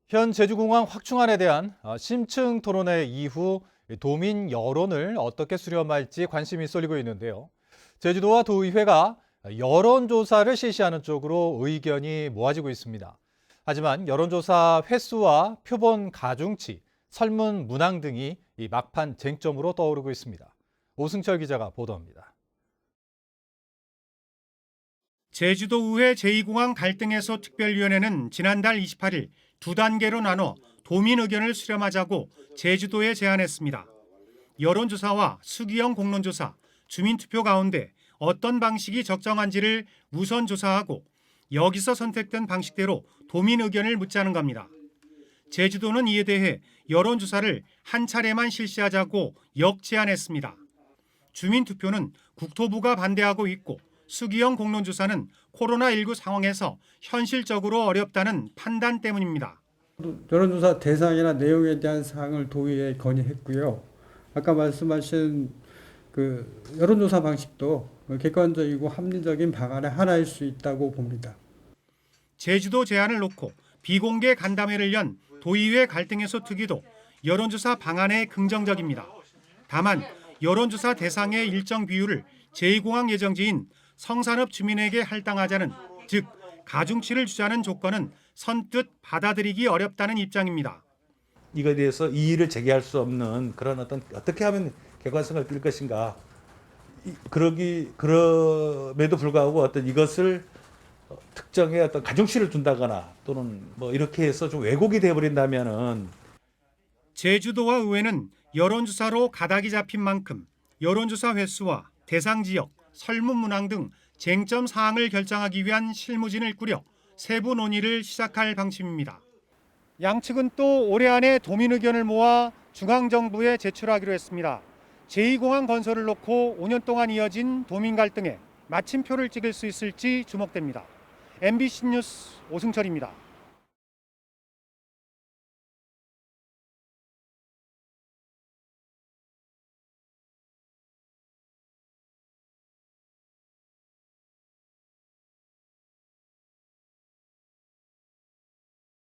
현 제주공항 확충안에 대한 심층 토론회 이후 도민 여론을 어떻게 수렴할지 관심이 쏠리고 있는데요. 제주도와 도의회가 여론조사를 실시하는 쪽으로 의견이 모아지고 있습니다. 하지만 여론조사 횟수와 표본 가중치, 설문 문항 등이 이 막판 쟁점으로 떠오르고 있습니다. 오승철 기자가 보도합니다. 제주도의회 제2공항 갈등해소 특별위원회는 지난달 28일 두 단계로 나눠 도민 의견을 수렴하자고 제주도에 제안했습니다. 여론조사와 수기형 공론조사, 주민투표 가운데 어떤 방식이 적정한지를 우선 조사하고 여기서 선택된 방식대로 도민 의견을 묻자는 겁니다. 제주도는 이에 대해 여론조사를 한 차례만 실시하자고 역제안했습니다. 주민투표는 국토부가 반대하고 있고 수기형 공론조사는 코로나19 상황에서 현실적으로 어렵다는 판단 때문입니다. 여론조사 대상이나 내용에 대한 사항을 도의회에 건의했고요. 아까 말씀하신 여론조사 방식도 객관적이고 합리적인 방안의 하나일 수 있다고 봅니다. 제주도 제안을 놓고 비공개 간담회를 연 도의회 갈등해소 특위도 여론조사 방안에 긍정적입니다. 다만 여론조사 대상의 일정 비율을 제2공항 예정지인 성산읍 주민에게 할당하자는, 즉 가중치를 주자는 조건은 선뜻 받아들이기 어렵다는 입장입니다. 이거에 대해서 이의를 제기할 수 없는 그런 어떻게 하면 객관성을 띨 것인가. 그럼에도 불구하고 이것을 특정의 가중치를 준다거나 또는 이렇게 해서 좀 왜곡이 돼버린다면은. 제주도와 의회는 여론조사로 가닥이 잡힌 만큼 여론조사 횟수와 대상 지역, 설문 문항 등 쟁점 사항을 결정하기 위한 실무진을 꾸려 세부 논의를 시작할 방침입니다. 양측은 또 올해 안에 도민 의견을 모아 중앙정부에 제출하기로 했습니다. 제2공항 건설을 놓고 5년 동안 이어진 도민 갈등에 마침표를 찍을 수 있을지 주목됩니다. MBC 뉴스 오승철입니다.